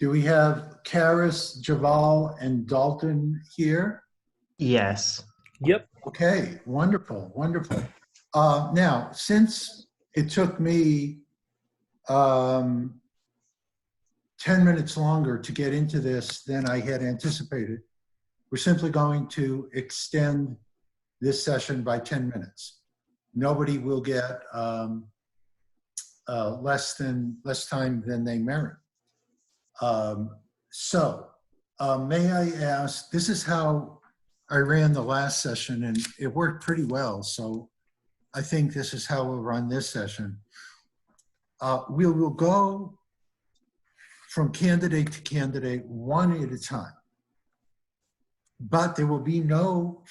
Do we have Caris, Javal, and Dalton here? Yes. Yep. Okay, wonderful, wonderful. Now, since it took me 10 minutes longer to get into this than I had anticipated, we're simply going to extend this session by 10 minutes. Nobody will get less time than they merit. May I ask, this is how I ran the last session and it worked pretty well. So I think this is how we'll run this session. We will go from candidate to candidate one at a time, but there will be no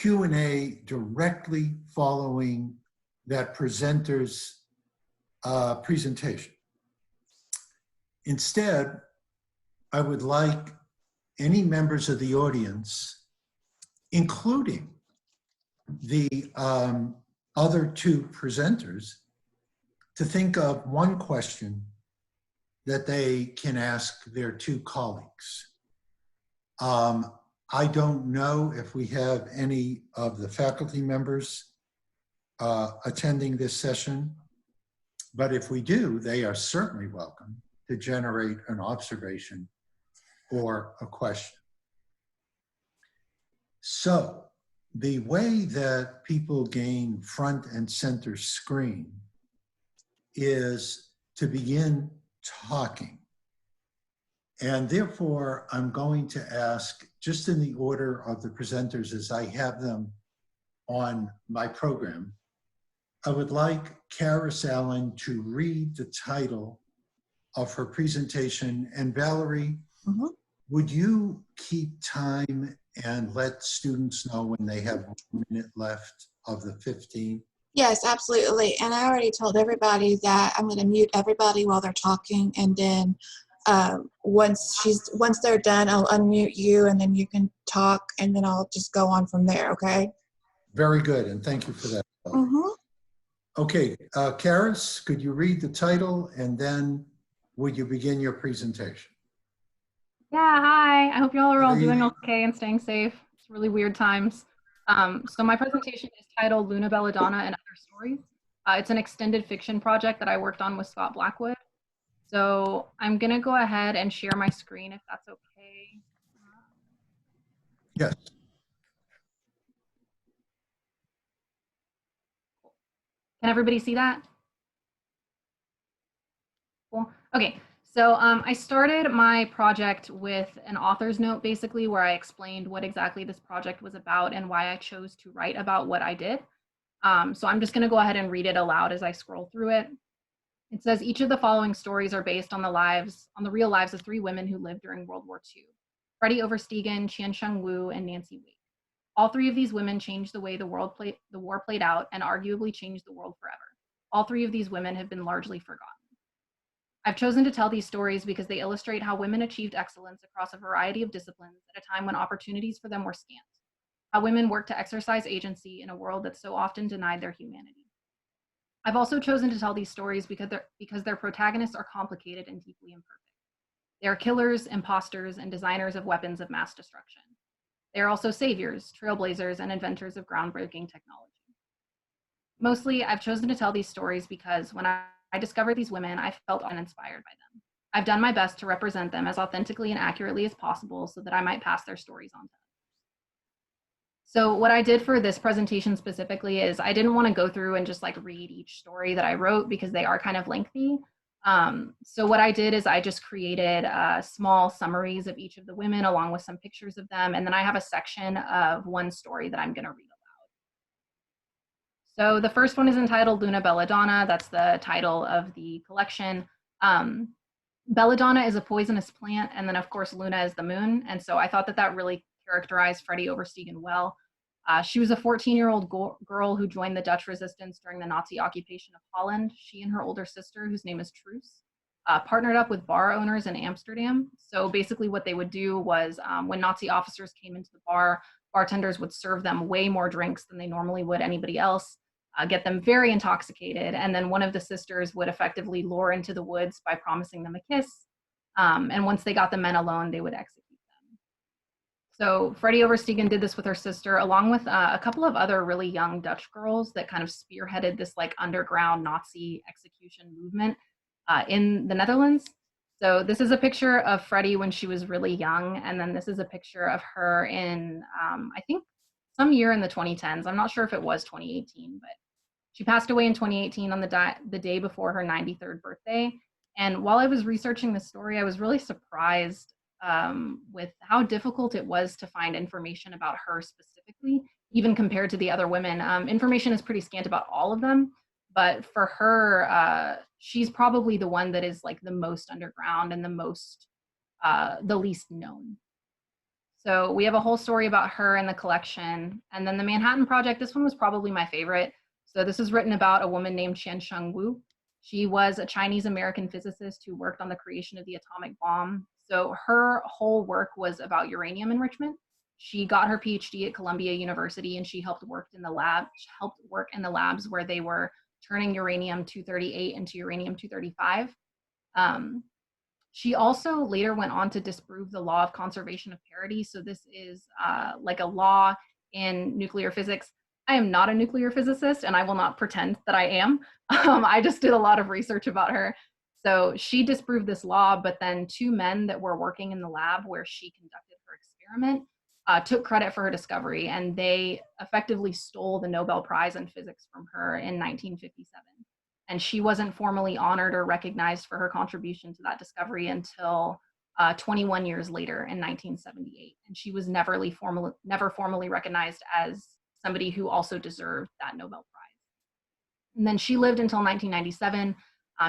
Q&A directly following that presenter's presentation. Instead, I would like any members of the audience, including the other two presenters, to think of one question that they can ask their two colleagues. I don't know if we have any of the faculty members attending this session, but if we do, they are certainly welcome to generate an observation or a question. So the way that people gain front and center screen is to begin talking. And therefore, I'm going to ask, just in the order of the presenters as I have them on my program, I would like Caris Allen to read the title of her presentation. And Valerie, would you keep time and let students know when they have 1 minute left of the 15? Yes, absolutely. And I already told everybody that I'm going to mute everybody while they're talking, and then once they're done, I'll unmute you, and then you can talk, and then I'll just go on from there. Okay. Very good, and thank you for that. Okay, Caris, could you read the title, and then would you begin your presentation? Yeah, hi. I hope y'all are all doing okay and staying safe. It's really weird times. So my presentation is titled Luna, Belladonna, and Other Stories. It's an extended fiction project that I worked on with Scott Blackwood. So I'm going to go ahead and share my screen if that's okay. Yes. Can everybody see that? Cool. Okay. So I started my project with an author's note, basically, where I explained what exactly this project was about and why I chose to write about what I did. So I'm just going to go ahead and read it aloud as I scroll through it. It says, each of the following stories are based on the real lives of 3 women who lived during World War II: Freddie Oversteegen, Qiansheng Wu, and Nancy Wake. All 3 of these women changed the way the war played out and arguably changed the world forever. All 3 of these women have been largely forgotten. I've chosen to tell these stories because they illustrate how women achieved excellence across a variety of disciplines at a time when opportunities for them were scant, how women worked to exercise agency in a world that so often denied their humanity. I've also chosen to tell these stories because their protagonists are complicated and deeply imperfect. They are killers, imposters, and designers of weapons of mass destruction. They are also saviors, trailblazers, and inventors of groundbreaking technology. Mostly, I've chosen to tell these stories because when I discovered these women, I felt uninspired by them. I've done my best to represent them as authentically and accurately as possible so that I might pass their stories on to others. So what I did for this presentation specifically is I didn't want to go through and just read each story that I wrote because they are kind of lengthy. So what I did is I just created small summaries of each of the women along with some pictures of them. And then I have a section of one story that I'm going to read aloud. So the first one is entitled Luna, Belladonna. That's the title of the collection. Belladonna is a poisonous plant, and then of course Luna is the moon. And so I thought that really characterized Freddie Oversteegen well. She was a 14-year-old girl who joined the Dutch resistance during the Nazi occupation of Holland. She and her older sister, whose name is Truus, partnered up with bar owners in Amsterdam. So basically what they would do was when Nazi officers came into the bar, bartenders would serve them way more drinks than they normally would anybody else, get them very intoxicated, and then one of the sisters would effectively lure into the woods by promising them a kiss. And once they got the men alone, they would execute them. So Freddie Oversteegen did this with her sister, along with a couple of other really young Dutch girls that kind of spearheaded this like underground Nazi execution movement in the Netherlands. So this is a picture of Freddie when she was really young, and then this is a picture of her in, I think, some year in the 2010s. I'm not sure if it was 2018, but she passed away in 2018 on the day before her 93rd birthday. And while I was researching this story, I was really surprised with how difficult it was to find information about her specifically, even compared to the other women. Information is pretty scant about all of them, but for her, she's probably the one that is like the most underground and the least known. So we have a whole story about her in the collection. And then the Manhattan Project, this one was probably my favorite. So this is written about a woman named Qiansheng Wu. She was a Chinese-American physicist who worked on the creation of the atomic bomb. So her whole work was about uranium enrichment. She got her PhD at Columbia University, and she helped work in the labs where they were turning uranium-238 into uranium-235. She also later went on to disprove the law of conservation of parity. So this is like a law in nuclear physics. I am not a nuclear physicist, and I will not pretend that I am. I just did a lot of research about her. So she disproved this law, but then two men that were working in the lab where she conducted her experiment took credit for her discovery, and they effectively stole the Nobel Prize in Physics from her in 1957. And she wasn't formally honored or recognized for her contribution to that discovery until 21 years later in 1978. And she was never formally recognized as somebody who also deserved that Nobel Prize. And then she lived until 1997.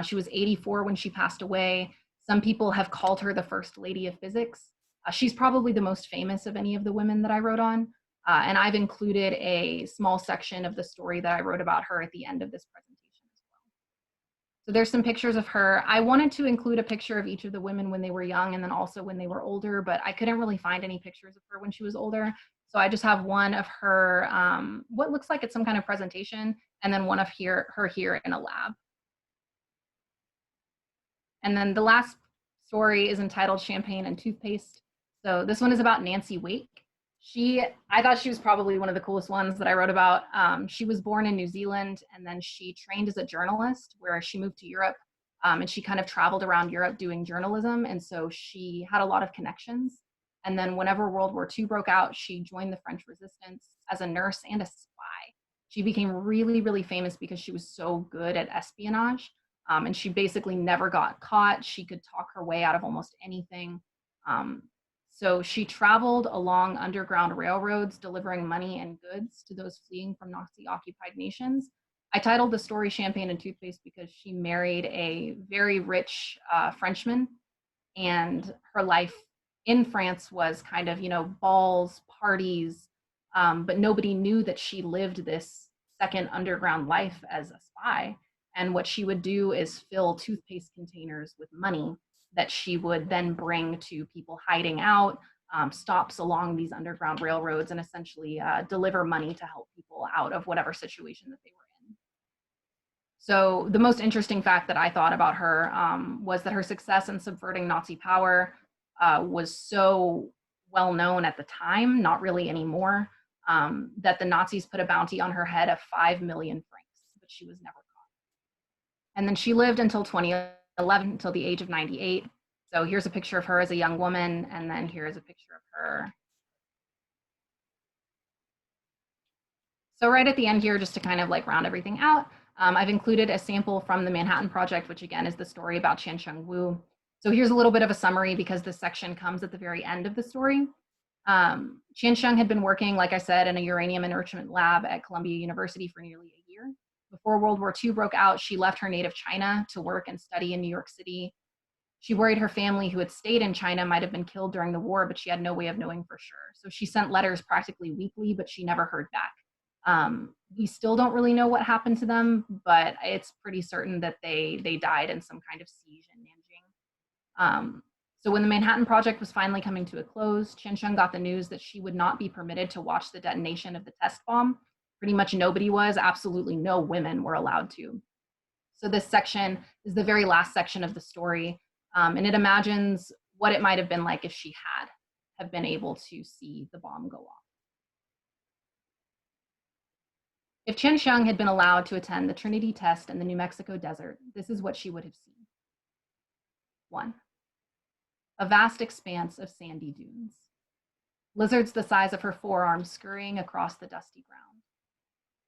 She was 84 when she passed away. Some people have called her the first lady of physics. She's probably the most famous of any of the women that I wrote on. And I've included a small section of the story that I wrote about her at the end of this presentation. So there's some pictures of her. I wanted to include a picture of each of the women when they were young and then also when they were older, but I couldn't really find any pictures of her when she was older. So I just have one of her, what looks like it's some kind of presentation, and then one of her here in a lab. And then the last story is entitled Champagne and Toothpaste. So this one is about Nancy Wake. I thought she was probably one of the coolest ones that I wrote about. She was born in New Zealand, and then she trained as a journalist where she moved to Europe, and she kind of traveled around Europe doing journalism. And so she had a lot of connections. And then whenever World War II broke out, she joined the French resistance as a nurse and a spy. She became really, really famous because she was so good at espionage. And she basically never got caught. She could talk her way out of almost anything. So she traveled along underground railroads, delivering money and goods to those fleeing from Nazi-occupied nations. I titled the story Champagne and Toothpaste because she married a very rich Frenchman, and her life in France was kind of, balls, parties, but nobody knew that she lived this second underground life as a spy. And what she would do is fill toothpaste containers with money that she would then bring to people hiding out, stops along these underground railroads, and essentially deliver money to help people out of whatever situation that they were in. So the most interesting fact that I thought about her was that her success in subverting Nazi power was so well known at the time, not really anymore, that the Nazis put a bounty on her head of 5 million francs, but she was never caught. And then she lived until 2011, until the age of 98. So here's a picture of her as a young woman, and then here's a picture of her. So right at the end here, just to kind of like round everything out, I've included a sample from the Manhattan Project, which again is the story about Qiansheng Wu. So here's a little bit of a summary because this section comes at the very end of the story. Qiansheng had been working, like I said, in a uranium enrichment lab at Columbia University for nearly a year. Before World War II broke out, she left her native China to work and study in New York City. She worried her family who had stayed in China might have been killed during the war, but she had no way of knowing for sure. So she sent letters practically weekly, but she never heard back. We still don't really know what happened to them, but it's pretty certain that they died in some kind of siege in Nanjing. So when the Manhattan Project was finally coming to a close, Qiansheng got the news that she would not be permitted to watch the detonation of the test bomb. Pretty much nobody was, absolutely no women were allowed to. So this section is the very last section of the story. And it imagines what it might have been like if she have been able to see the bomb go off. If Qianxiang had been allowed to attend the Trinity test in the New Mexico desert, this is what she would have seen. 1. A vast expanse of sandy dunes. Lizards the size of her forearm scurrying across the dusty ground.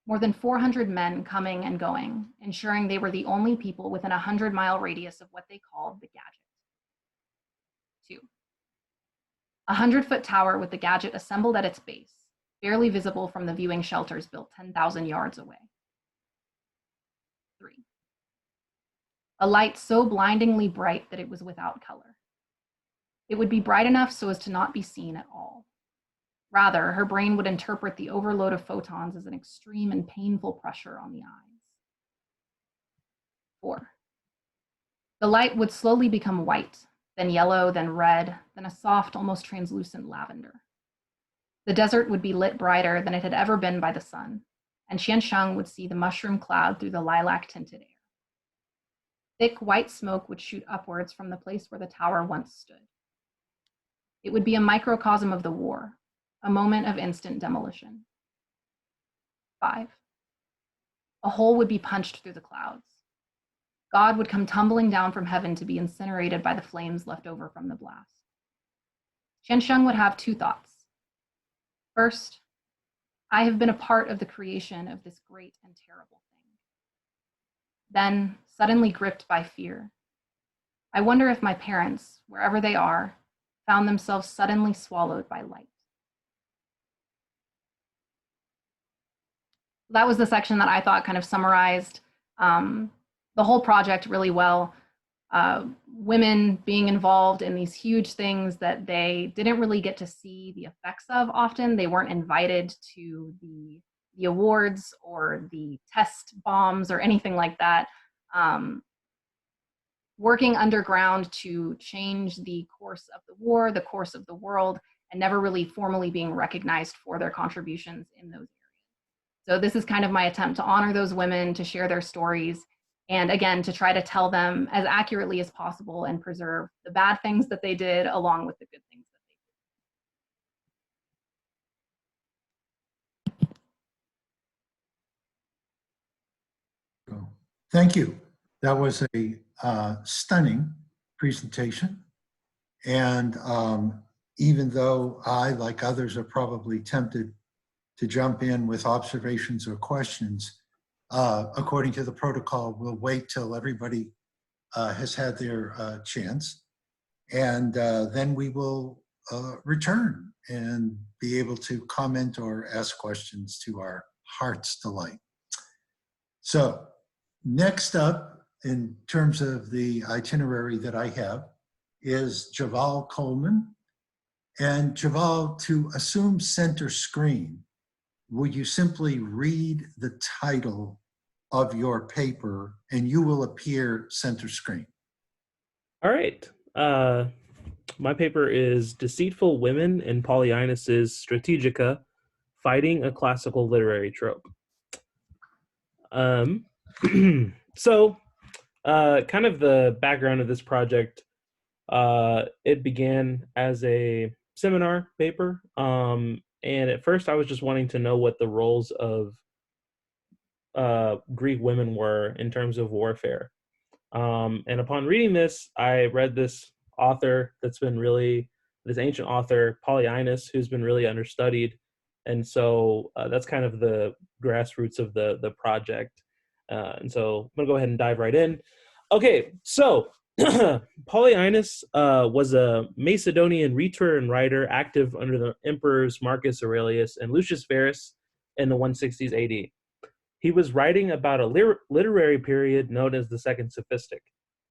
More than 400 men coming and going, ensuring they were the only people within a 100-mile radius of what they called the gadget. 2. A 100-foot tower with the gadget assembled at its base, barely visible from the viewing shelters built 10,000 yards away. 3. A light so blindingly bright that it was without color. It would be bright enough so as to not be seen at all. Rather, her brain would interpret the overload of photons as an extreme and painful pressure on the eyes. 4. The light would slowly become white, then yellow, then red, then a soft, almost translucent lavender. The desert would be lit brighter than it had ever been by the sun, and Qianxiang would see the mushroom cloud through the lilac-tinted air. Thick white smoke would shoot upwards from the place where the tower once stood. It would be a microcosm of the war, a moment of instant demolition. 5. A hole would be punched through the clouds. God would come tumbling down from heaven to be incinerated by the flames left over from the blast. Qianxiang would have 2 thoughts. First, I have been a part of the creation of this great and terrible thing. Then, suddenly gripped by fear, I wonder if my parents, wherever they are, found themselves suddenly swallowed by light. That was the section that I thought kind of summarized the whole project really well. Women being involved in these huge things that they didn't really get to see the effects of often. They weren't invited to the awards or the test bombs or anything like that. Working underground to change the course of the war, the course of the world, and never really formally being recognized for their contributions in those areas. So this is kind of my attempt to honor those women, to share their stories, and again, to try to tell them as accurately as possible and preserve the bad things that they did along with the good things that they did. Thank you. That was a stunning presentation. And even though I, like others, are probably tempted to jump in with observations or questions, according to the protocol, we'll wait till everybody has had their chance. And then we will return and be able to comment or ask questions to our heart's delight. So next up, in terms of the itinerary that I have, is Javal Coleman. And Javal, to assume center screen, would you simply read the title of your paper and you will appear center screen? All right. My paper is Deceitful Women in Polyaenos' Strategica, Fighting a Classical Literary Trope. So, kind of the background of this project, it began as a seminar paper, and at first I was just wanting to know what the roles of Greek women were in terms of warfare. And upon reading this, I read this author that's been really, this ancient author, Polyaenos, who's been really understudied. And so that's kind of the grassroots of the project. And so I'm going to go ahead and dive right in. Okay, so Polyaenos was a Macedonian rhetor and writer active under the emperors Marcus Aurelius and Lucius Verus in the 160s AD. He was writing about a literary period known as the Second Sophistic.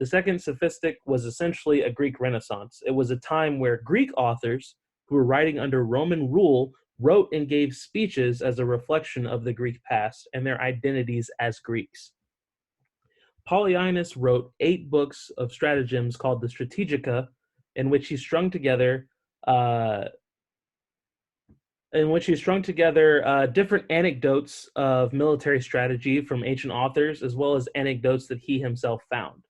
The Second Sophistic was essentially a Greek Renaissance. It was a time where Greek authors who were writing under Roman rule wrote and gave speeches as a reflection of the Greek past and their identities as Greeks. Polyaenos wrote 8 books of stratagems called the Strategica, in which he strung together different anecdotes of military strategy from ancient authors, as well as anecdotes that he himself found.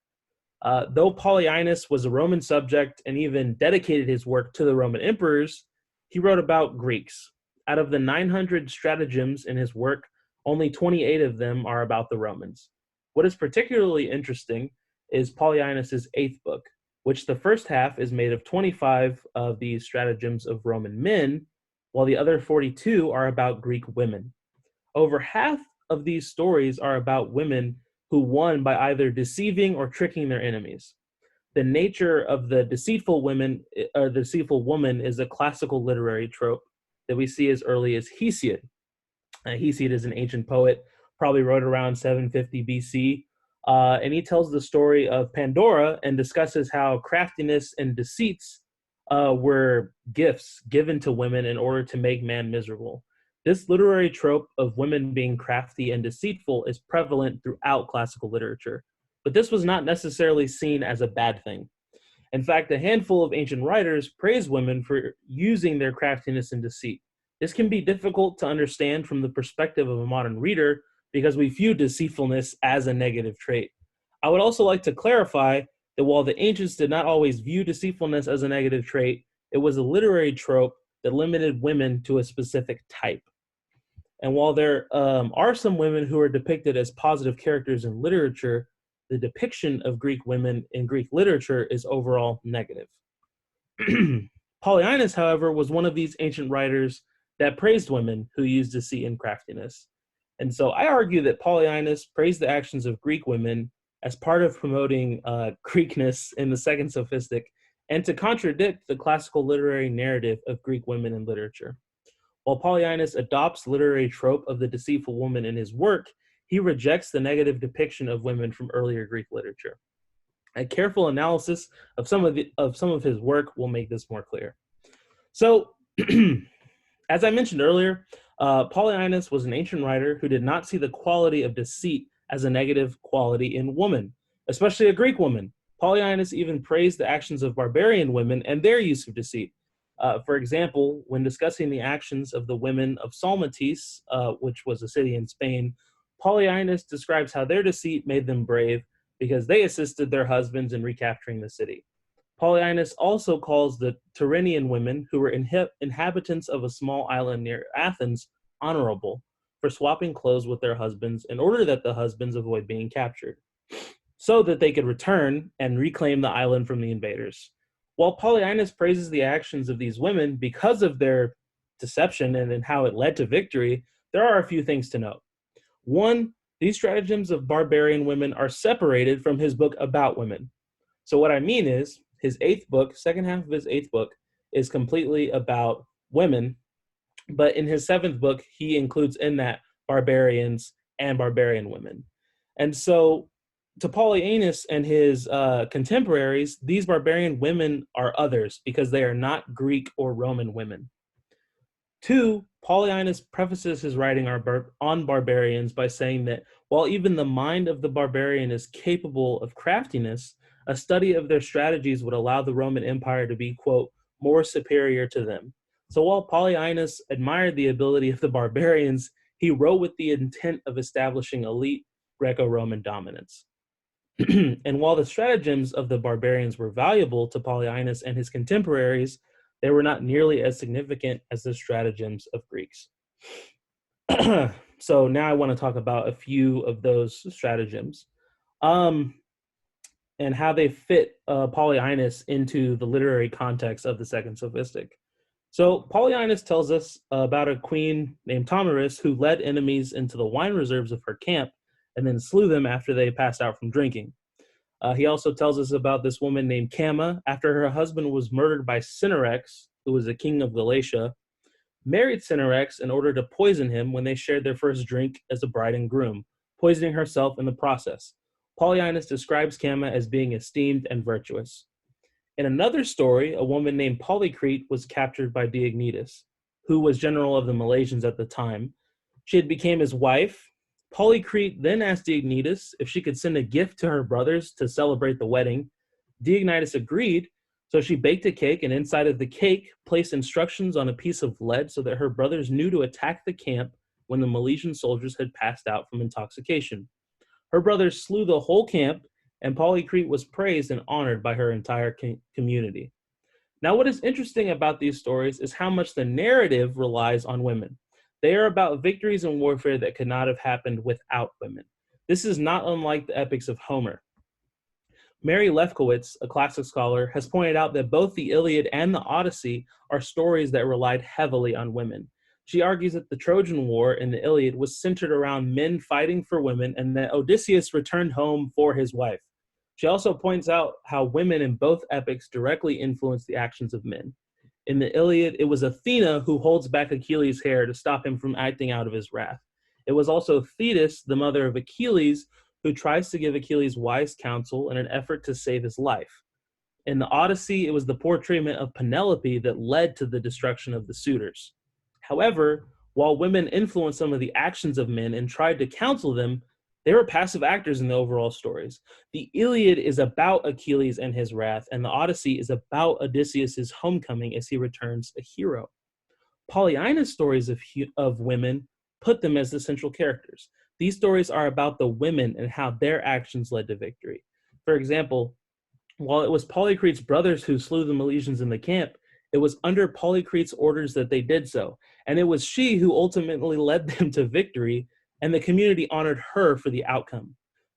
Though Polyaenus was a Roman subject and even dedicated his work to the Roman emperors, he wrote about Greeks. Out of the 900 stratagems in his work, only 28 of them are about the Romans. What is particularly interesting is Polyaenus' 8th book, which the first half is made of 25 of these stratagems of Roman men, while the other 42 are about Greek women. Over half of these stories are about women who won by either deceiving or tricking their enemies. The nature of the deceitful woman is a classical literary trope that we see as early as Hesiod. Hesiod is an ancient poet, probably wrote around 750 BC, and he tells the story of Pandora and discusses how craftiness and deceits were gifts given to women in order to make man miserable. This literary trope of women being crafty and deceitful is prevalent throughout classical literature, but this was not necessarily seen as a bad thing. In fact, a handful of ancient writers praise women for using their craftiness and deceit. This can be difficult to understand from the perspective of a modern reader because we view deceitfulness as a negative trait. I would also like to clarify that while the ancients did not always view deceitfulness as a negative trait, it was a literary trope that limited women to a specific type. And while there are some women who are depicted as positive characters in literature, the depiction of Greek women in Greek literature is overall negative. Polyaenus, however, was one of these ancient writers that praised women who used deceit and craftiness. And so I argue that Polyaenus praised the actions of Greek women as part of promoting Greekness in the Second Sophistic and to contradict the classical literary narrative of Greek women in literature. While Polyaenus adopts literary trope of the deceitful woman in his work, he rejects the negative depiction of women from earlier Greek literature. A careful analysis of some of his work will make this more clear. So, as I mentioned earlier, Polyaenus was an ancient writer who did not see the quality of deceit as a negative quality in woman, especially a Greek woman. Polyaenus even praised the actions of barbarian women and their use of deceit. For example, when discussing the actions of the women of Salmatis, which was a city in Spain, Polyaenus describes how their deceit made them brave because they assisted their husbands in recapturing the city. Polyaenus also calls the Tyrrhenian women, who were inhabitants of a small island near Athens, honorable for swapping clothes with their husbands in order that the husbands avoid being captured, so that they could return and reclaim the island from the invaders. While Polyaenus praises the actions of these women because of their deception and how it led to victory, there are a few things to note. One, these stratagems of barbarian women are separated from his book about women. So what I mean is, his 8th book, second half of his 8th book, is completely about women, but in his 7th book, he includes in that barbarians and barbarian women. And so to Polyaenus and his contemporaries, these barbarian women are others because they are not Greek or Roman women. 2, Polyaenus prefaces his writing on barbarians by saying that while even the mind of the barbarian is capable of craftiness, a study of their strategies would allow the Roman Empire to be, quote, more superior to them. So while Polyaenus admired the ability of the barbarians, he wrote with the intent of establishing elite Greco-Roman dominance. And while the stratagems of the barbarians were valuable to Polyaenus and his contemporaries, they were not nearly as significant as the stratagems of Greeks. So now I want to talk about a few of those stratagems and how they fit Polyaenus into the literary context of the Second Sophistic. So Polyaenus tells us about a queen named Tomarus who led enemies into the wine reserves of her camp and then slew them after they passed out from drinking. He also tells us about this woman named Camma, after her husband was murdered by Cinyrax, who was a king of Galatia, married Cinyrax in order to poison him when they shared their first drink as a bride and groom, poisoning herself in the process. Polyaenus describes Camma as being esteemed and virtuous. In another story, a woman named Polycrete was captured by Diognetus, who was general of the Malaysians at the time. She had become his wife. Polycrete then asked Diognetus if she could send a gift to her brothers to celebrate the wedding. Diognetus agreed, so she baked a cake and inside of the cake placed instructions on a piece of lead so that her brothers knew to attack the camp when the Milesian soldiers had passed out from intoxication. Her brothers slew the whole camp and Polycrete was praised and honored by her entire community. Now, what is interesting about these stories is how much the narrative relies on women. They are about victories in warfare that could not have happened without women. This is not unlike the epics of Homer. Mary Lefkowitz, a classic scholar, has pointed out that both the Iliad and the Odyssey are stories that relied heavily on women. She argues that the Trojan War in the Iliad was centered around men fighting for women and that Odysseus returned home for his wife. She also points out how women in both epics directly influence the actions of men. In the Iliad, it was Athena who holds back Achilles' hair to stop him from acting out of his wrath. It was also Thetis, the mother of Achilles, who tries to give Achilles wise counsel in an effort to save his life. In the Odyssey, it was the poor treatment of Penelope that led to the destruction of the suitors. However, while women influenced some of the actions of men and tried to counsel them, they were passive actors in the overall stories. The Iliad is about Achilles and his wrath, and the Odyssey is about Odysseus' homecoming as he returns a hero. Polyina's stories of women put them as the central characters. These stories are about the women and how their actions led to victory. For example, while it was Polycrete's brothers who slew the Milesians in the camp, it was under Polycrete's orders that they did so, and it was she who ultimately led them to victory, and the community honored her for the outcome.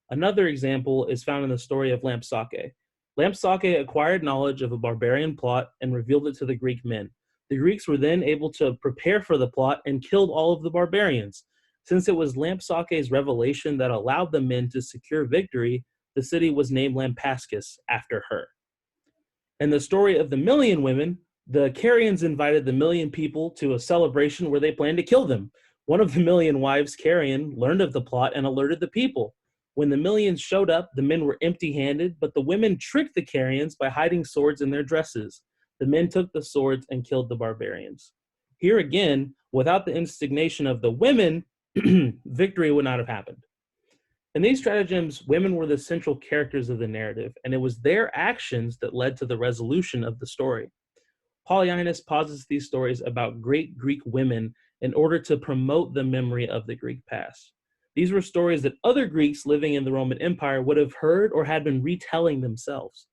Another example is found in the story of Lampsake. Lampsake acquired knowledge of a barbarian plot and revealed it to the Greek men. The Greeks were then able to prepare for the plot and killed all of the barbarians. Since it was Lampsake's revelation that allowed the men to secure victory, the city was named Lampascus after her. In the story of the Million Women, the Carians invited the million people to a celebration where they planned to kill them. One of the million wives, Carian, learned of the plot and alerted the people. When the millions showed up, the men were empty-handed, but the women tricked the Carians by hiding swords in their dresses. The men took the swords and killed the barbarians. Here again, without the instigation of the women, victory would not have happened. In these stratagems, women were the central characters of the narrative, and it was their actions that led to the resolution of the story. Polyaenus posits these stories about great Greek women in order to promote the memory of the Greek past. These were stories that other Greeks living in the Roman Empire would have heard or had been retelling themselves.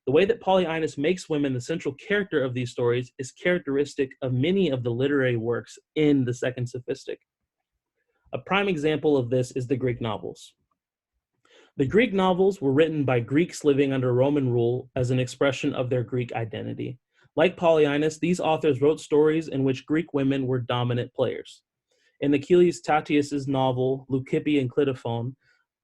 The way that Polyaenus makes women the central character of these stories is characteristic of many of the literary works in the Second Sophistic. A prime example of this is the Greek novels. The Greek novels were written by Greeks living under Roman rule as an expression of their Greek identity. Like Polyaenus, these authors wrote stories in which Greek women were dominant players. In Achilles Tatius's novel, Leucippe and Clitophon,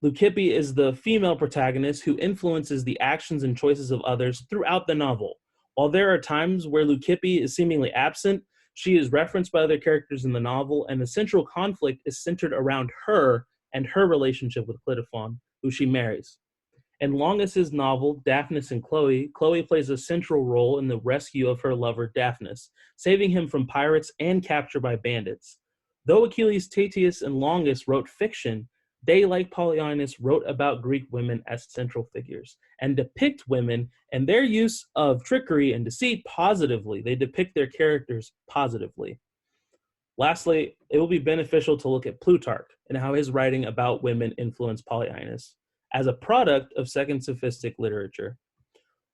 Leucippe is the female protagonist who influences the actions and choices of others throughout the novel. While there are times where Leucippe is seemingly absent, she is referenced by other characters in the novel, and the central conflict is centered around her and her relationship with Clitophon, who she marries. In Longus's novel, Daphnis and Chloe, Chloe plays a central role in the rescue of her lover, Daphnis, saving him from pirates and capture by bandits. Though Achilles, Tatius, and Longus wrote fiction, they, like Polyaenus, wrote about Greek women as central figures and depict women and their use of trickery and deceit positively. They depict their characters positively. Lastly, it will be beneficial to look at Plutarch and how his writing about women influenced Polyaenus as a product of Second Sophistic literature.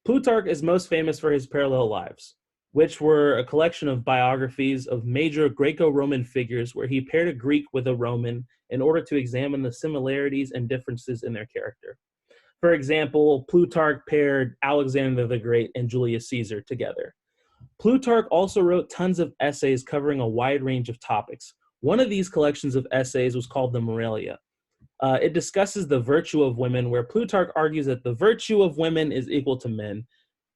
Plutarch is most famous for his parallel lives, which were a collection of biographies of major Greco-Roman figures where he paired a Greek with a Roman in order to examine the similarities and differences in their character. For example, Plutarch paired Alexander the Great and Julius Caesar together. Plutarch also wrote tons of essays covering a wide range of topics. One of these collections of essays was called the Moralia. It discusses the virtue of women, where Plutarch argues that the virtue of women is equal to men.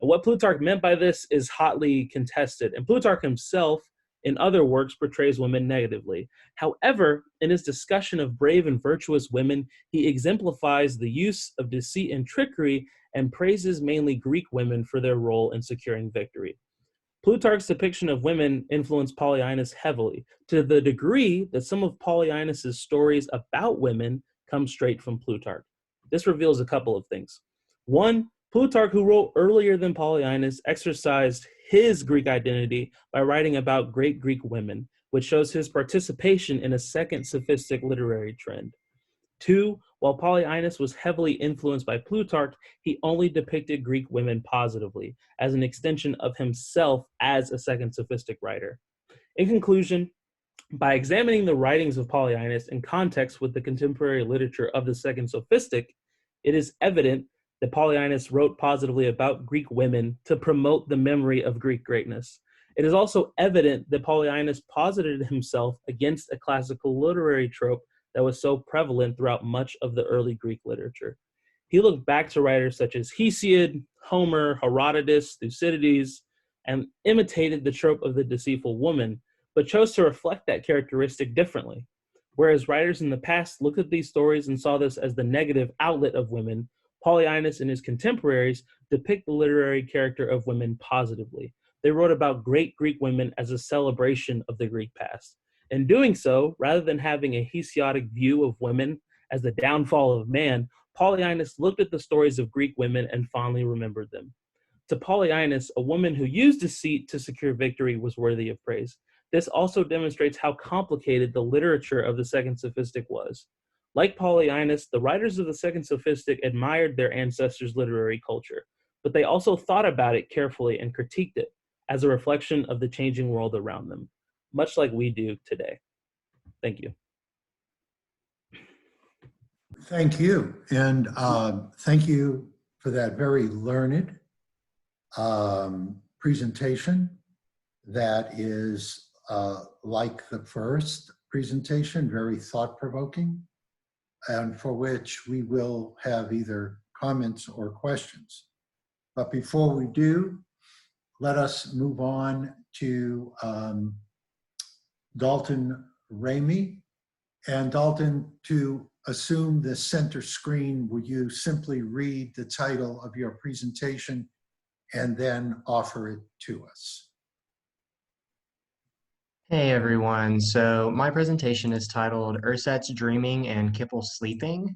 And what Plutarch meant by this is hotly contested, and Plutarch himself, in other works, portrays women negatively. However, in his discussion of brave and virtuous women, he exemplifies the use of deceit and trickery and praises mainly Greek women for their role in securing victory. Plutarch's depiction of women influenced Polyaenus heavily, to the degree that some of Polyaenus's stories about women come straight from Plutarch. This reveals a couple of things. One, Plutarch, who wrote earlier than Polyaenus, exercised his Greek identity by writing about great Greek women, which shows his participation in a Second Sophistic literary trend. 2, while Polyaenus was heavily influenced by Plutarch, he only depicted Greek women positively, as an extension of himself as a second sophistic writer. In conclusion, by examining the writings of Polyaenus in context with the contemporary literature of the second sophistic, it is evident that Polyaenus wrote positively about Greek women to promote the memory of Greek greatness. It is also evident that Polyaenus posited himself against a classical literary trope that was so prevalent throughout much of the early Greek literature. He looked back to writers such as Hesiod, Homer, Herodotus, Thucydides, and imitated the trope of the deceitful woman, but chose to reflect that characteristic differently. Whereas writers in the past looked at these stories and saw this as the negative outlet of women, Polyaenus and his contemporaries depict the literary character of women positively. They wrote about great Greek women as a celebration of the Greek past. In doing so, rather than having a Hesiodic view of women as the downfall of man, Polyaenus looked at the stories of Greek women and fondly remembered them. To Polyaenus, a woman who used deceit to secure victory was worthy of praise. This also demonstrates how complicated the literature of the Second Sophistic was. Like Polyaenus, the writers of the Second Sophistic admired their ancestors' literary culture, but they also thought about it carefully and critiqued it as a reflection of the changing world around them, much like we do today. Thank you. Thank you. And thank you for that very learned presentation that is like the first presentation, very thought-provoking, and for which we will have either comments or questions. But before we do, let us move on to Dalton Reamy. And Dalton, to assume the center screen, would you simply read the title of your presentation and then offer it to us? Hey everyone, so my presentation is titled Ursat's Dreaming and Kippel's Sleeping.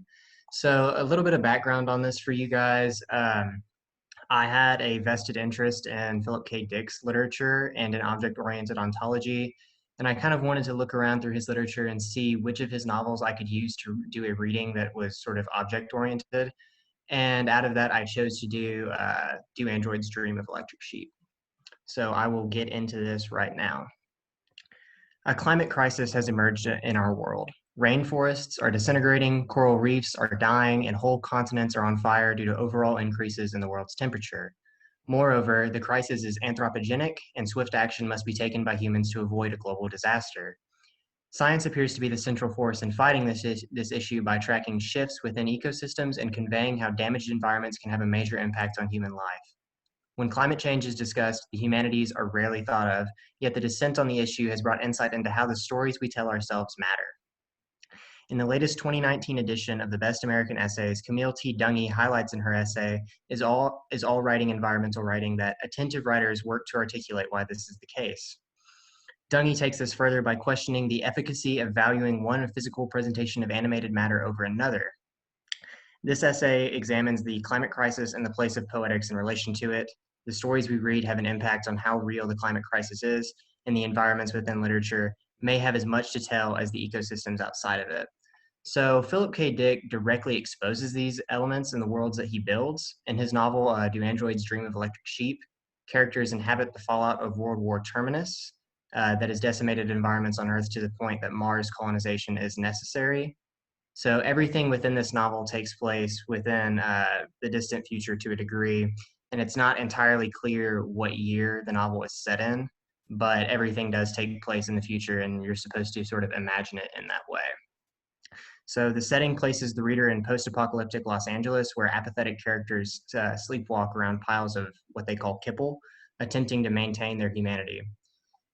So a little bit of background on this for you guys. I had a vested interest in Philip K. Dick's literature and in object-oriented ontology, and I kind of wanted to look around through his literature and see which of his novels I could use to do a reading that was sort of object-oriented. And out of that, I chose to do Android's Dream of Electric Sheep. So I will get into this right now. A climate crisis has emerged in our world. Rainforests are disintegrating, coral reefs are dying, and whole continents are on fire due to overall increases in the world's temperature. Moreover, the crisis is anthropogenic, and swift action must be taken by humans to avoid a global disaster. Science appears to be the central force in fighting this issue by tracking shifts within ecosystems and conveying how damaged environments can have a major impact on human life. When climate change is discussed, the humanities are rarely thought of, yet the dissent on the issue has brought insight into how the stories we tell ourselves matter. In the latest 2019 edition of the Best American Essays, Camille T. Dungy highlights in her essay, Is all writing environmental writing, that attentive writers work to articulate why this is the case. Dungy takes this further by questioning the efficacy of valuing one physical presentation of animated matter over another. This essay examines the climate crisis and the place of poetics in relation to it. The stories we read have an impact on how real the climate crisis is, and the environments within literature may have as much to tell as the ecosystems outside of it. So Philip K. Dick directly exposes these elements in the worlds that he builds. In his novel, Do Androids Dream of Electric Sheep, characters inhabit the fallout of World War Terminus that has decimated environments on Earth to the point that Mars colonization is necessary. So everything within this novel takes place within the distant future to a degree, and it's not entirely clear what year the novel is set in, but everything does take place in the future, and you're supposed to sort of imagine it in that way. So the setting places the reader in post-apocalyptic Los Angeles, where apathetic characters sleepwalk around piles of what they call kippel, attempting to maintain their humanity.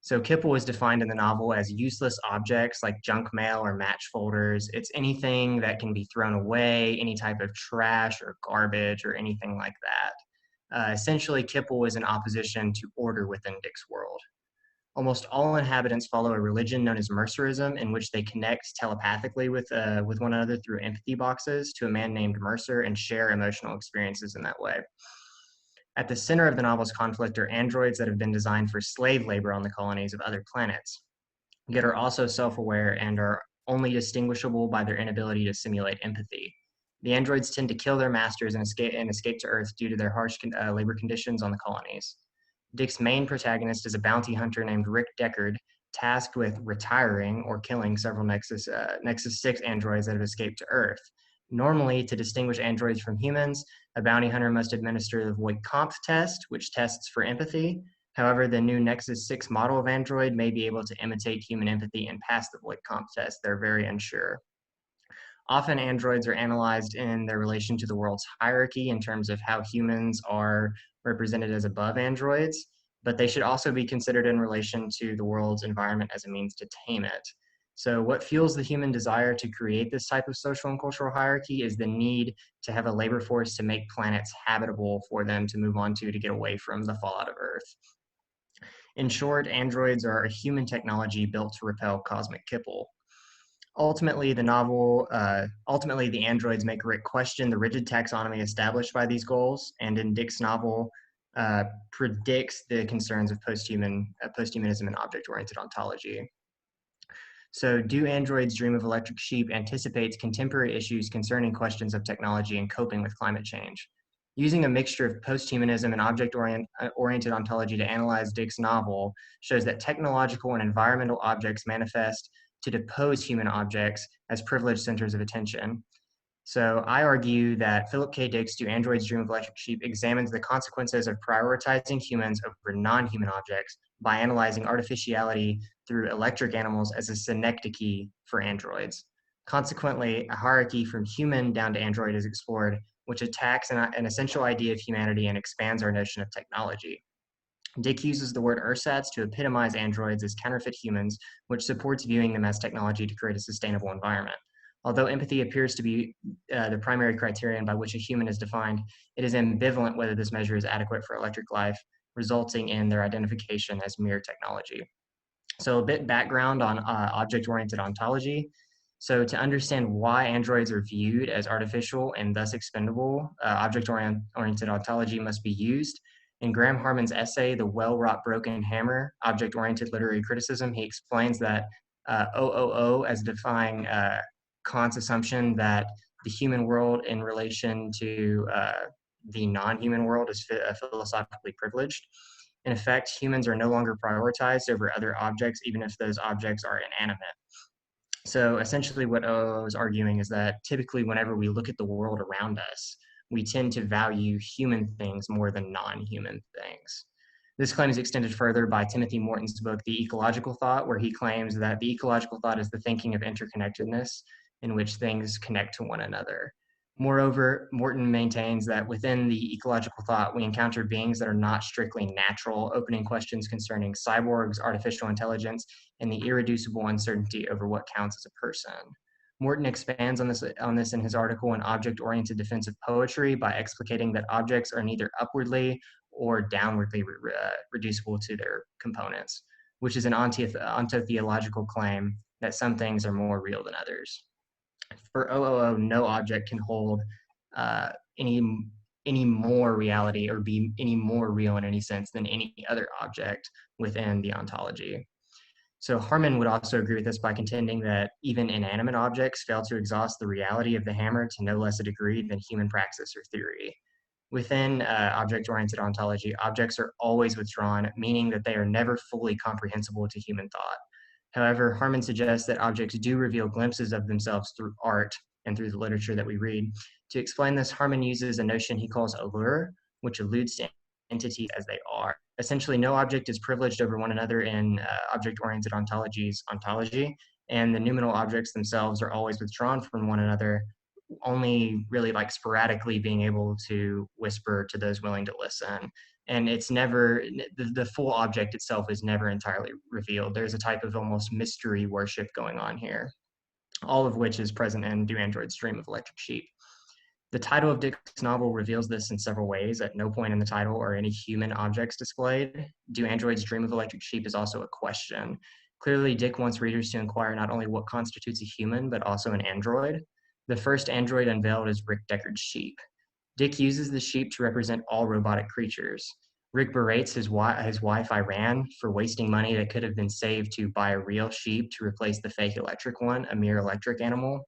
So kippel is defined in the novel as useless objects like junk mail or match folders. It's anything that can be thrown away, any type of trash or garbage or anything like that. Essentially, kippel is in opposition to order within Dick's world. Almost all inhabitants follow a religion known as Mercerism, in which they connect telepathically with one another through empathy boxes to a man named Mercer and share emotional experiences in that way. At the center of the novel's conflict are androids that have been designed for slave labor on the colonies of other planets, yet are also self-aware and are only distinguishable by their inability to simulate empathy. The androids tend to kill their masters and escape to Earth due to their harsh labor conditions on the colonies. Dick's main protagonist is a bounty hunter named Rick Deckard, tasked with retiring or killing several Nexus 6 androids that have escaped to Earth. Normally, to distinguish androids from humans, a bounty hunter must administer the Voight-Kampff test, which tests for empathy. However, the new Nexus 6 model of android may be able to imitate human empathy and pass the Voight-Kampff test. They're very unsure. Often androids are analyzed in their relation to the world's hierarchy in terms of how humans are represented as above androids, but they should also be considered in relation to the world's environment as a means to tame it. So what fuels the human desire to create this type of social and cultural hierarchy is the need to have a labor force to make planets habitable for them to move on to get away from the fallout of Earth. In short, androids are a human technology built to repel cosmic kipple. Ultimately, the androids make Rick question the rigid taxonomy established by these goals, and in Dick's novel, predicts the concerns of posthumanism and object-oriented ontology. So, Do Androids Dream of Electric Sheep anticipates contemporary issues concerning questions of technology and coping with climate change. Using a mixture of posthumanism and object-oriented ontology to analyze Dick's novel shows that technological and environmental objects manifest to depose human objects as privileged centers of attention. So I argue that Philip K. Dick's Do Androids Dream of Electric Sheep examines the consequences of prioritizing humans over non-human objects by analyzing artificiality through electric animals as a synecdoche for androids. Consequently, a hierarchy from human down to android is explored, which attacks an essential idea of humanity and expands our notion of technology. Dick uses the word ersatz to epitomize androids as counterfeit humans, which supports viewing them as technology to create a sustainable environment. Although empathy appears to be the primary criterion by which a human is defined, it is ambivalent whether this measure is adequate for electric life, resulting in their identification as mere technology. So a bit background on object-oriented ontology. So to understand why androids are viewed as artificial and thus expendable, object-oriented ontology must be used. In Graham Harman's essay, The Well-Wrought Broken Hammer, Object-Oriented Literary Criticism, he explains that OOO as defying Kant's assumption that the human world in relation to the non-human world is philosophically privileged. In effect, humans are no longer prioritized over other objects, even if those objects are inanimate. So essentially what OOO is arguing is that typically whenever we look at the world around us, we tend to value human things more than non-human things. This claim is extended further by Timothy Morton's book, The Ecological Thought, where he claims that the ecological thought is the thinking of interconnectedness in which things connect to one another. Moreover, Morton maintains that within the ecological thought, we encounter beings that are not strictly natural, opening questions concerning cyborgs, artificial intelligence, and the irreducible uncertainty over what counts as a person. Morton expands on this in his article, An Object-Oriented Defense of Poetry, by explicating that objects are neither upwardly or downwardly reducible to their components, which is an ontotheological claim that some things are more real than others. For OOO, no object can hold any more reality or be any more real in any sense than any other object within the ontology. So Harman would also agree with this by contending that even inanimate objects fail to exhaust the reality of the hammer to no less a degree than human praxis or theory. Within object-oriented ontology, objects are always withdrawn, meaning that they are never fully comprehensible to human thought. However, Harman suggests that objects do reveal glimpses of themselves through art and through the literature that we read. To explain this, Harman uses a notion he calls allure, which alludes to entities as they are. Essentially, no object is privileged over one another in object-oriented ontology's ontology, and the noumenal objects themselves are always withdrawn from one another, only really like sporadically being able to whisper to those willing to listen. And it's never, the full object itself is never entirely revealed. There's a type of almost mystery worship going on here, all of which is present in Do Androids Dream of Electric Sheep. The title of Dick's novel reveals this in several ways. At no point in the title are any human objects displayed. Do Androids Dream of Electric Sheep is also a question. Clearly, Dick wants readers to inquire not only what constitutes a human, but also an android. The first android unveiled is Rick Deckard's sheep. Dick uses the sheep to represent all robotic creatures. Rick berates his wife Iran for wasting money that could have been saved to buy a real sheep to replace the fake electric one, a mere electric animal.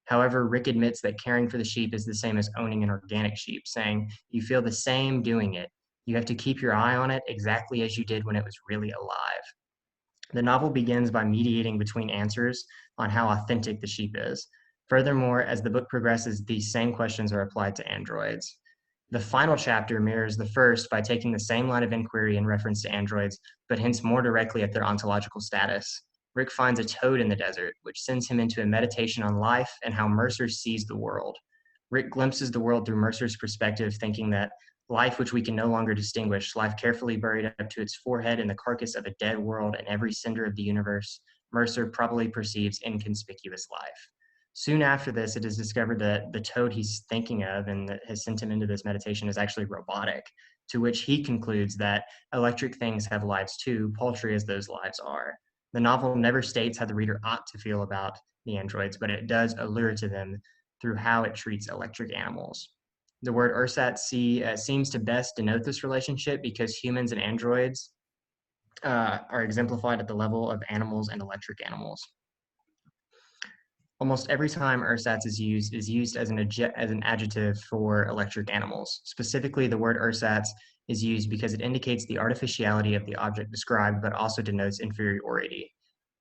However, Rick admits that caring for the sheep is the same as owning an organic sheep, saying, "You feel the same doing it. You have to keep your eye on it exactly as you did when it was really alive." The novel begins by mediating between answers on how authentic the sheep is. Furthermore, as the book progresses, these same questions are applied to androids. The final chapter mirrors the first by taking the same line of inquiry in reference to androids, but hints more directly at their ontological status. Rick finds a toad in the desert, which sends him into a meditation on life and how Mercer sees the world. Rick glimpses the world through Mercer's perspective, thinking that life which we can no longer distinguish, life carefully buried up to its forehead in the carcass of a dead world and every cinder of the universe, Mercer probably perceives inconspicuous life. Soon after this, it is discovered that the toad he's thinking of and that has sent him into this meditation is actually robotic, to which he concludes that electric things have lives too, paltry as those lives are. The novel never states how the reader ought to feel about the androids, but it does allure to them through how it treats electric animals. The word ersatz seems to best denote this relationship because humans and androids are exemplified at the level of animals and electric animals. Almost every time ersatz is used as an adjective for electric animals. Specifically, the word ersatz is used because it indicates the artificiality of the object described, but also denotes inferiority.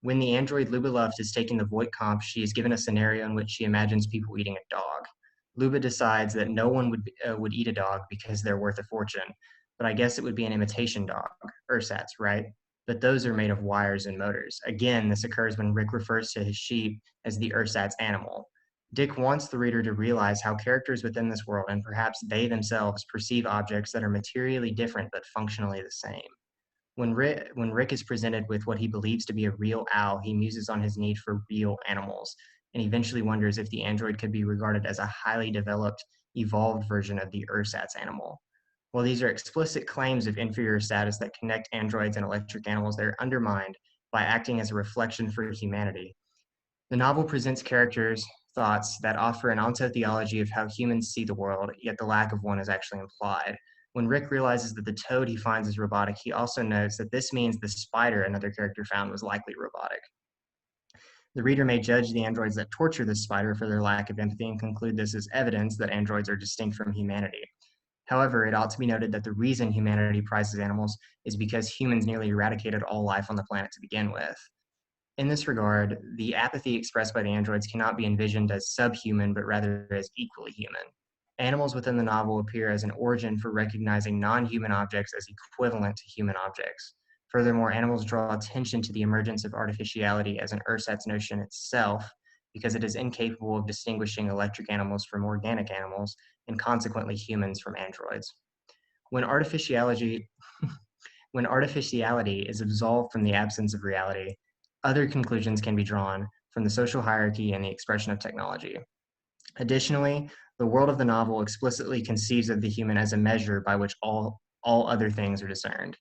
When the android Luba Luft is taking the Voight comp, she is given a scenario in which she imagines people eating a dog. Luba decides that no one would eat a dog because they're worth a fortune, but I guess it would be an imitation dog, ersatz, right? But those are made of wires and motors. Again, this occurs when Rick refers to his sheep as the ersatz animal. Dick wants the reader to realize how characters within this world, and perhaps they themselves, perceive objects that are materially different but functionally the same. When Rick is presented with what he believes to be a real owl, he muses on his need for real animals, and eventually wonders if the android could be regarded as a highly developed, evolved version of the ersatz animal. While these are explicit claims of inferior status that connect androids and electric animals, they're undermined by acting as a reflection for humanity. The novel presents characters' thoughts that offer an ontotheology of how humans see the world, yet the lack of one is actually implied. When Rick realizes that the toad he finds is robotic, he also notes that this means the spider another character found was likely robotic. The reader may judge the androids that torture the spider for their lack of empathy and conclude this as evidence that androids are distinct from humanity. However, it ought to be noted that the reason humanity prizes animals is because humans nearly eradicated all life on the planet to begin with. In this regard, the apathy expressed by the androids cannot be envisioned as subhuman, but rather as equally human. Animals within the novel appear as an origin for recognizing non-human objects as equivalent to human objects. Furthermore, animals draw attention to the emergence of artificiality as an ersatz notion itself, because it is incapable of distinguishing electric animals from organic animals, and consequently humans from androids. When artificiality is absolved from the absence of reality, other conclusions can be drawn from the social hierarchy and the expression of technology. Additionally, the world of the novel explicitly conceives of the human as a measure by which all other things are discerned.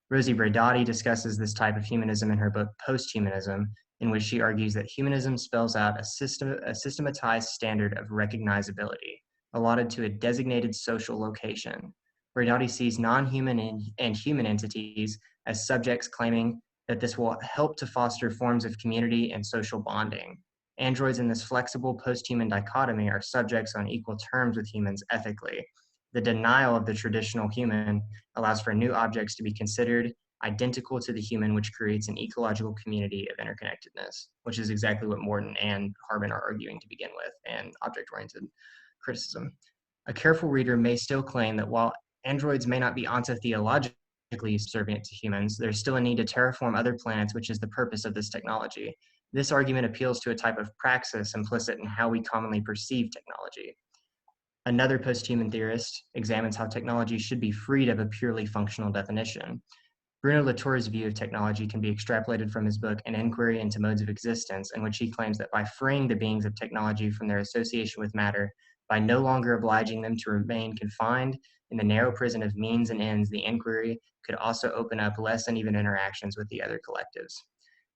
Rosie Braidotti discusses this type of humanism in her book Posthumanism, in which she argues that humanism spells out a systematized standard of recognizability, allotted to a designated social location. Braidotti sees non-human and human entities as subjects, claiming that this will help to foster forms of community and social bonding. Androids in this flexible post-human dichotomy are subjects on equal terms with humans ethically. The denial of the traditional human allows for new objects to be considered identical to the human, which creates an ecological community of interconnectedness, which is exactly what Morton and Harbin are arguing to begin with, and object-oriented criticism. A careful reader may still claim that while androids may not be ontotheologically subservient to humans, there's still a need to terraform other planets, which is the purpose of this technology. This argument appeals to a type of praxis implicit in how we commonly perceive technology. Another post-human theorist examines how technology should be freed of a purely functional definition. Bruno Latour's view of technology can be extrapolated from his book An Inquiry into Modes of Existence, in which he claims that by freeing the beings of technology from their association with matter, by no longer obliging them to remain confined in the narrow prison of means and ends, the inquiry could also open up less uneven interactions with the other collectives.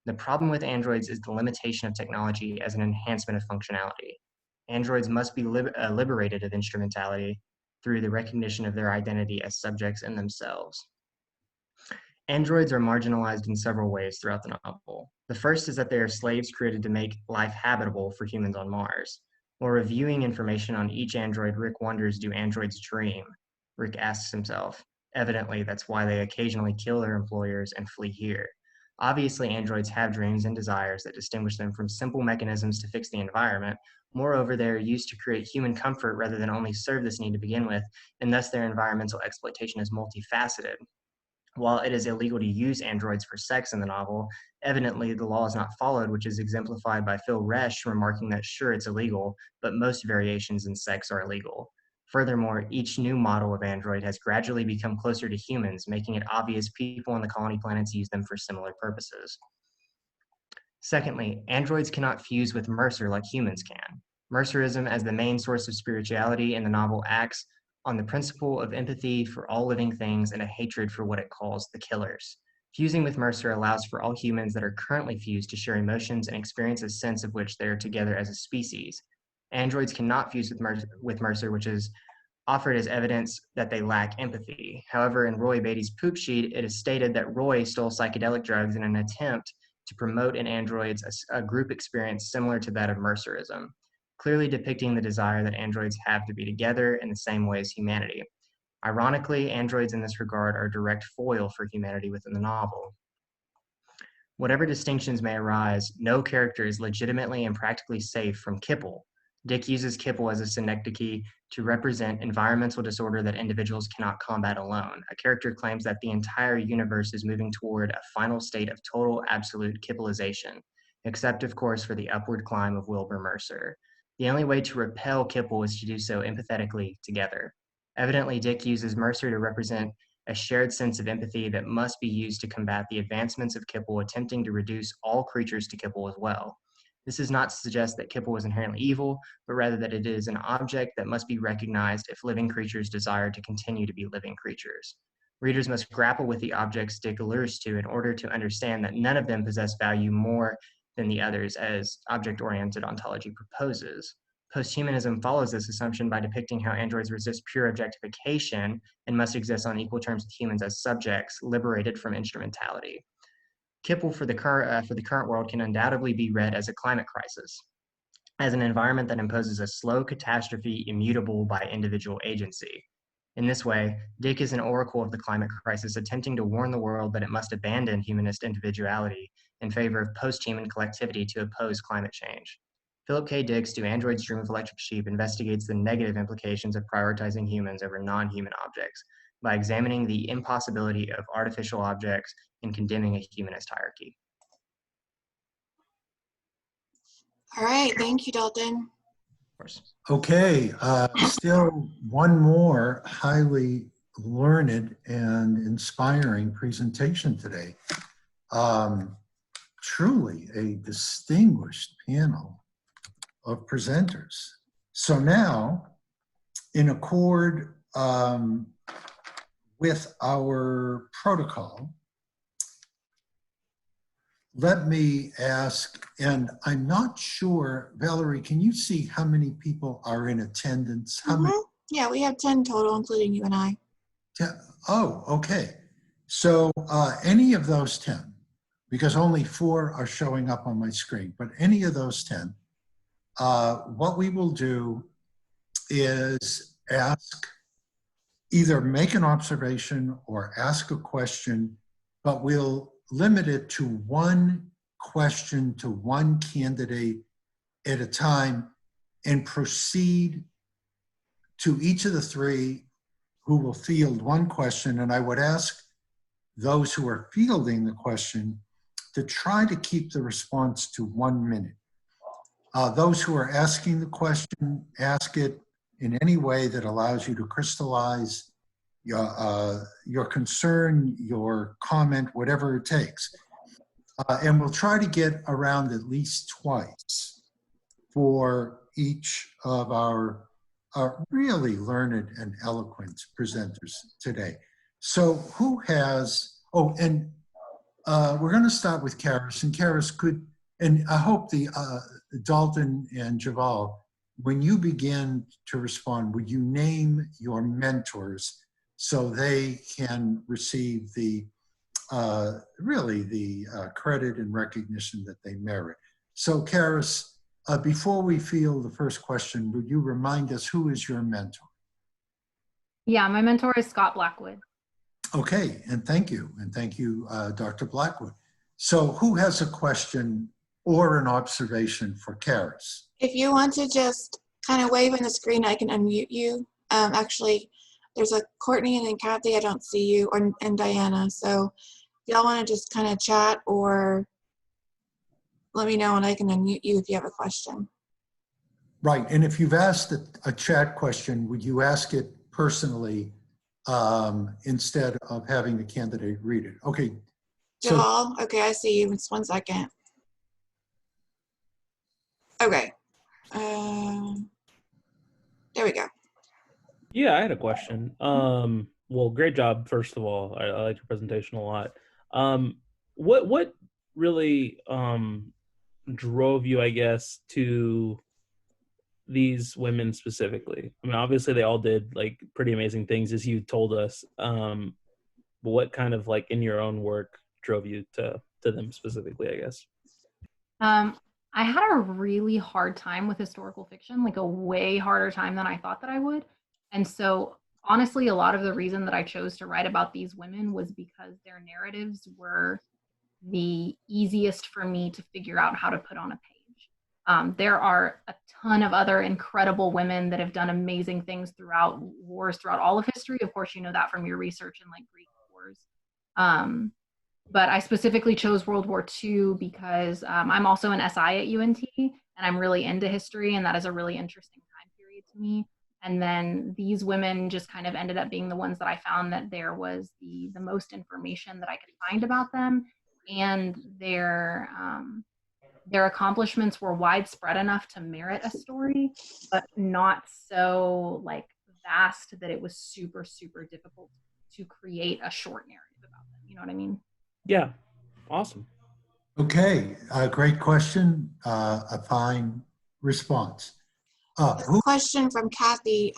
The problem with androids is the limitation of technology as an enhancement of functionality. Androids must be liberated of instrumentality through the recognition of their identity as subjects in themselves. Androids are marginalized in several ways throughout the novel. The first is that they are slaves created to make life habitable for humans on Mars. While reviewing information on each android, Rick wonders, do androids dream? Rick asks himself. Evidently, that's why they occasionally kill their employers and flee here. Obviously, androids have dreams and desires that distinguish them from simple mechanisms to fix the environment. Moreover, they are used to create human comfort rather than only serve this need to begin with, and thus their environmental exploitation is multifaceted. While it is illegal to use androids for sex in the novel, evidently the law is not followed, which is exemplified by Phil Resch remarking that sure, it's illegal, but most variations in sex are illegal. Furthermore, each new model of android has gradually become closer to humans, making it obvious people on the colony planets use them for similar purposes. Secondly, androids cannot fuse with Mercer like humans can. Mercerism, as the main source of spirituality in the novel, acts on the principle of empathy for all living things and a hatred for what it calls the killers. Fusing with Mercer allows for all humans that are currently fused to share emotions and experience a sense of which they are together as a species. Androids cannot fuse with Mercer, which is offered as evidence that they lack empathy. However, in Roy Beatty's poop sheet, it is stated that Roy stole psychedelic drugs in an attempt to promote in androids a group experience similar to that of Mercerism, clearly depicting the desire that androids have to be together in the same way as humanity. Ironically, androids in this regard are a direct foil for humanity within the novel. Whatever distinctions may arise, no character is legitimately and practically safe from Kipple. Dick uses Kipple as a synecdoche to represent environmental disorder that individuals cannot combat alone. A character claims that the entire universe is moving toward a final state of total absolute Kippleization, except of course for the upward climb of Wilbur Mercer. The only way to repel Kipple is to do so empathetically together. Evidently, Dick uses Mercer to represent a shared sense of empathy that must be used to combat the advancements of Kipple, attempting to reduce all creatures to Kipple as well. This is not to suggest that Kipple is inherently evil, but rather that it is an object that must be recognized if living creatures desire to continue to be living creatures. Readers must grapple with the objects Dick allures to in order to understand that none of them possess value more than the others, as object-oriented ontology proposes. Posthumanism follows this assumption by depicting how androids resist pure objectification and must exist on equal terms with humans as subjects liberated from instrumentality. Kipple for the current world can undoubtedly be read as a climate crisis, as an environment that imposes a slow catastrophe immutable by individual agency. In this way, Dick is an oracle of the climate crisis, attempting to warn the world that it must abandon humanist individuality in favor of post-human collectivity to oppose climate change. Philip K. Dick's Do Androids Dream of Electric Sheep investigates the negative implications of prioritizing humans over non-human objects by examining the impossibility of artificial objects and condemning a humanist hierarchy. All right, thank you, Dalton. Of course. Okay, still one more highly learned and inspiring presentation today. Truly a distinguished panel of presenters. So now, in accord with our protocol, let me ask, and I'm not sure, Valerie, can you see how many people are in attendance? How many? Yeah, we have 10 total, including you and I. Oh, okay. So any of those 10, because only 4 are showing up on my screen, but any of those 10, what we will do is either make an observation or ask a question, but we'll limit it to one question to one candidate at a time and proceed to each of the 3 who will field one question. And I would ask those who are fielding the question to try to keep the response to 1 minute. Those who are asking the question, ask it in any way that allows you to crystallize your concern, your comment, whatever it takes. And we'll try to get around at least twice for each of our really learned and eloquent presenters today. So who has, and we're going to start with Caris. And Caris could, and I hope the Dalton and Javal, when you begin to respond, would you name your mentors so they can receive the really the credit and recognition that they merit? So, Caris, before we field the first question, would you remind us who is your mentor? Yeah, my mentor is Scott Blackwood. Okay, and thank you. And thank you, Dr. Blackwood. So who has a question or an observation for Caris? If you want to just kind of wave on the screen, I can unmute you. Actually, there's a Courtney and then Kathy, I don't see you, and Diana. So if y'all want to just kind of chat or let me know and I can unmute you if you have a question. Right, and if you've asked a chat question, would you ask it personally instead of having the candidate read it? Okay. So, Javal, okay, I see you. It's 1 second. Okay. There we go. Yeah, I had a question. Well, great job, first of all. I liked your presentation a lot. What really drove you, I guess, to these women specifically? I mean, obviously they all did like pretty amazing things, as you told us. But what kind of, like, in your own work drove you to them specifically, I guess? I had a really hard time with historical fiction, like a way harder time than I thought that I would. And so honestly, a lot of the reason that I chose to write about these women was because their narratives were the easiest for me to figure out how to put on a page. There are a ton of other incredible women that have done amazing things throughout wars, throughout all of history. Of course, you know that from your research in like Greek wars. But I specifically chose World War II because I'm also an SI at UNT, and I'm really into history, and that is a really interesting time period to me. And then these women just kind of ended up being the ones that I found that there was the most information that I could find about them, and their accomplishments were widespread enough to merit a story, but not so like vast that it was super, super difficult to create a short narrative about them. You know what I mean? Yeah, awesome. okay, great question, a fine response. Question from Kathy.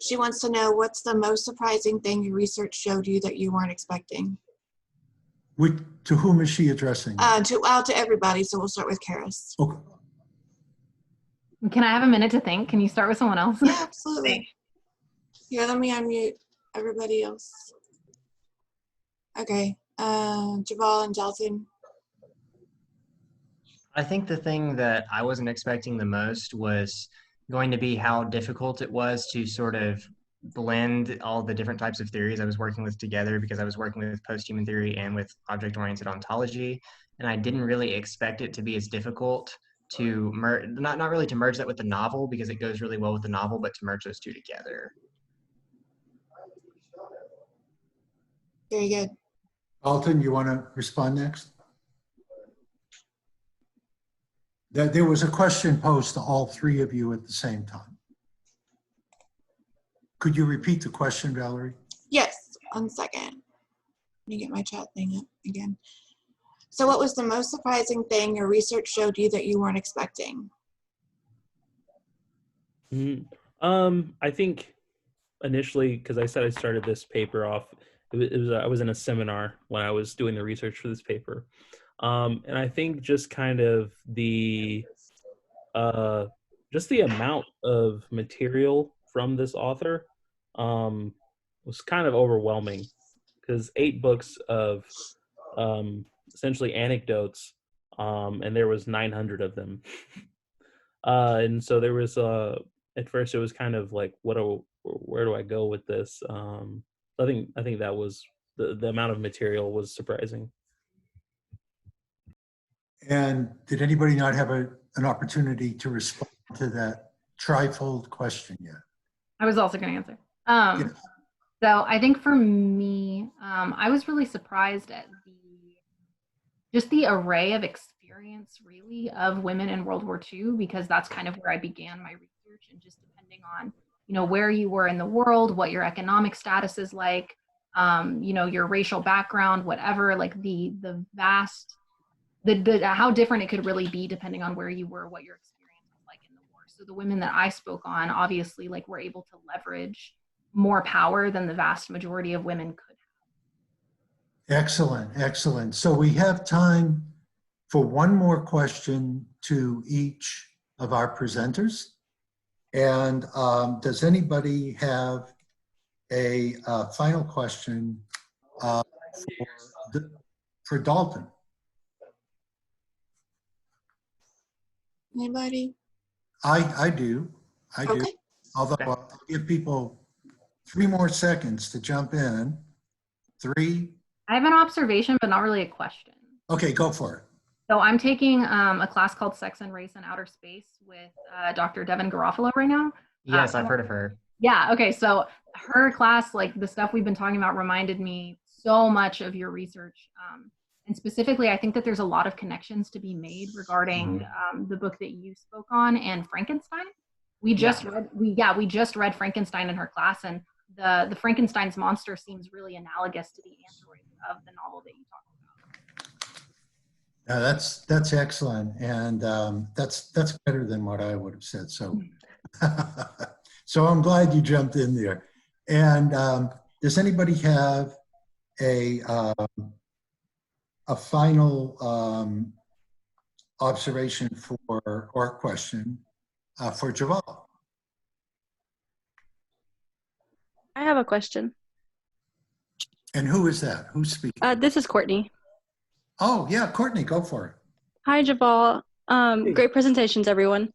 She wants to know, what's the most surprising thing your research showed you that you weren't expecting? To whom is she addressing? To everybody. So we'll start with Caris. Okay. Can I have a minute to think? Can you start with someone else? Yeah, absolutely. Here, let me unmute everybody else. Okay. Javal and Dalton. I think the thing that I wasn't expecting the most was going to be how difficult it was to sort of blend all the different types of theories I was working with together, because I was working with post-human theory and with object-oriented ontology, and I didn't really expect it to be as difficult to merge, not really to merge that with the novel because it goes really well with the novel, but to merge those two together. Very good. Dalton, you want to respond next? There was a question posed to all three of you at the same time. Could you repeat the question, Valerie? Yes, 1 second. Let me get my chat thing up again. So what was the most surprising thing your research showed you that you weren't expecting? I think initially, because I said I started this paper off, I was in a seminar when I was doing the research for this paper. And I think just kind of the amount of material from this author was kind of overwhelming, because 8 books of essentially anecdotes, and there was 900 of them. And so there was at first it was kind of like, where do I go with this? I think that was the amount of material was surprising. And did anybody not have an opportunity to respond to that trifold question yet? I was also going to answer. Yes. So I think for me, I was really surprised at the array of experience, really, of women in World War II, because that's kind of where I began my research, and just depending on, where you were in the world, what your economic status is like, your racial background, whatever, like the vast, how different it could really be depending on where you were, what your experience was like in the war. So the women that I spoke on, obviously, like, were able to leverage more power than the vast majority of women could. Excellent, excellent. So we have time for one more question to each of our presenters. And does anybody have a final question for Dalton? Anybody? I do. Okay. Although I'll give people 3 more seconds to jump in. 3. I have an observation, but not really a question. Okay, go for it. So I'm taking a class called Sex and Race in Outer Space with Dr. Devin Garofalo right now. Yes, I've heard of her. Yeah, okay, so her class, like the stuff we've been talking about, reminded me so much of your research. And specifically, I think that there's a lot of connections to be made regarding the book that you spoke on and Frankenstein. We just read Frankenstein in her class, and the Frankenstein's monster seems really analogous to the android of the novel that you talked about. That's excellent, and that's better than what I would have said. So, so I'm glad you jumped in there. And does anybody have a final observation or question for Javal? I have a question. And who is that? Who's speaking? This is Courtney. Oh, yeah, Courtney, go for it. Hi, Javal. Great presentations, everyone.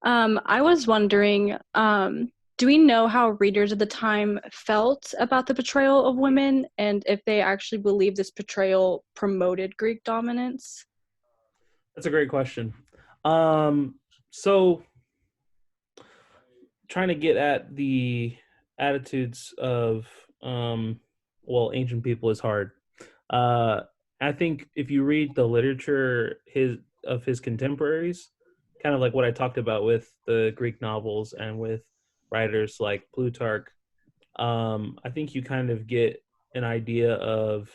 I was wondering, do we know how readers at the time felt about the portrayal of women and if they actually believe this portrayal promoted Greek dominance? That's a great question. So trying to get at the attitudes of ancient people is hard. I think if you read the literature of his contemporaries, kind of like what I talked about with the Greek novels and with writers like Plutarch, I think you kind of get an idea of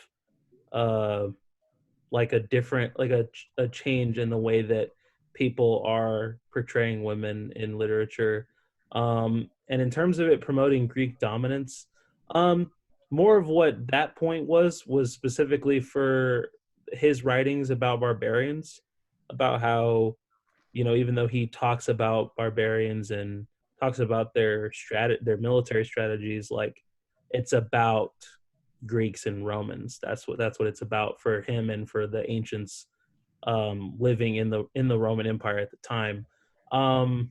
like a change in the way that people are portraying women in literature. And in terms of it promoting Greek dominance, more of what that point was specifically for his writings about barbarians, about how, even though he talks about barbarians and talks about their military strategies, like it's about Greeks and Romans. That's what it's about for him and for the ancients living in the Roman Empire at the time. So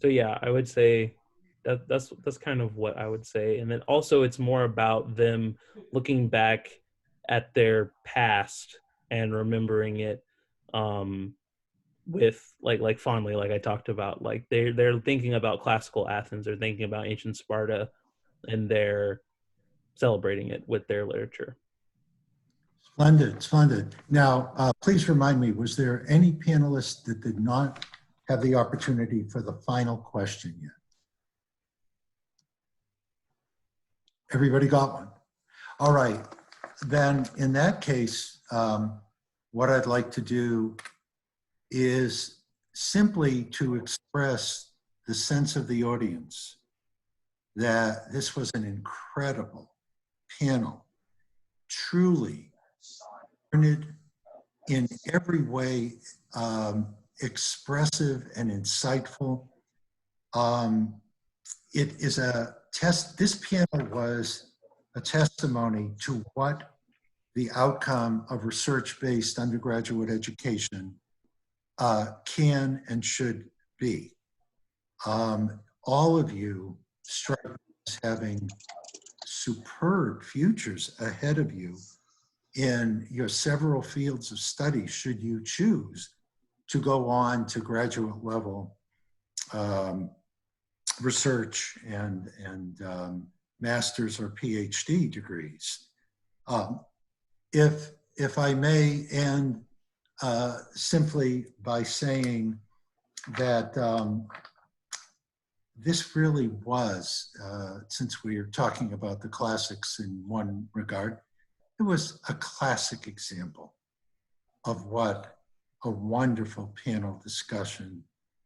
yeah, I would say that's kind of what I would say. And then also it's more about them looking back at their past and remembering it with like fondly, like I talked about. Like they're thinking about classical Athens, they're thinking about ancient Sparta, and they're celebrating it with their literature. Splendid. Now, please remind me, was there any panelists that did not have the opportunity for the final question yet? Everybody got one? All right. Then in that case, what I'd like to do is simply to express the sense of the audience that this was an incredible panel, truly in every way expressive and insightful. It is a test. This panel was a testimony to what the outcome of research-based undergraduate education can and should be. All of you strike me as having superb futures ahead of you in your several fields of study, should you choose to go on to graduate level research and master's or PhD degrees. If I may end simply by saying that this really was, since we are talking about the classics in one regard, it was a classic example of what a wonderful panel discussion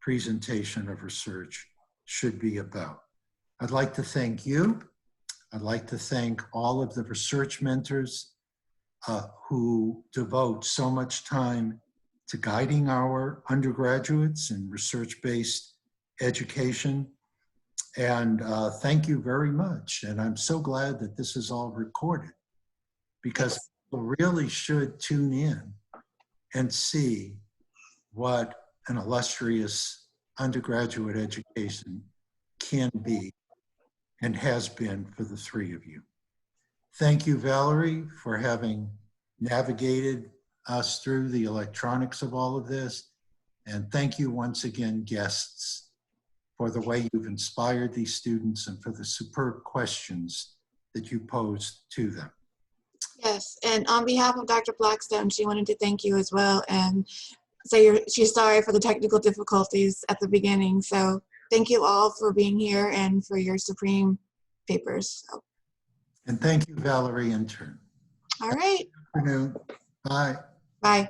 presentation of research should be about. I'd like to thank you. I'd like to thank all of the research mentors who devote so much time to guiding our undergraduates in research-based education. And thank you very much. And I'm so glad that this is all recorded, because people really should tune in and see what an illustrious undergraduate education can be and has been for the three of you. Thank you, Valerie, for having navigated us through the electronics of all of this. And thank you once again, guests, for the way you've inspired these students and for the superb questions that you posed to them. Yes, and on behalf of Dr. Blackstone, she wanted to thank you as well and say she's sorry for the technical difficulties at the beginning. So thank you all for being here and for your supreme papers. So. And thank you, Valerie, in turn. All right. Good afternoon. Bye. Bye.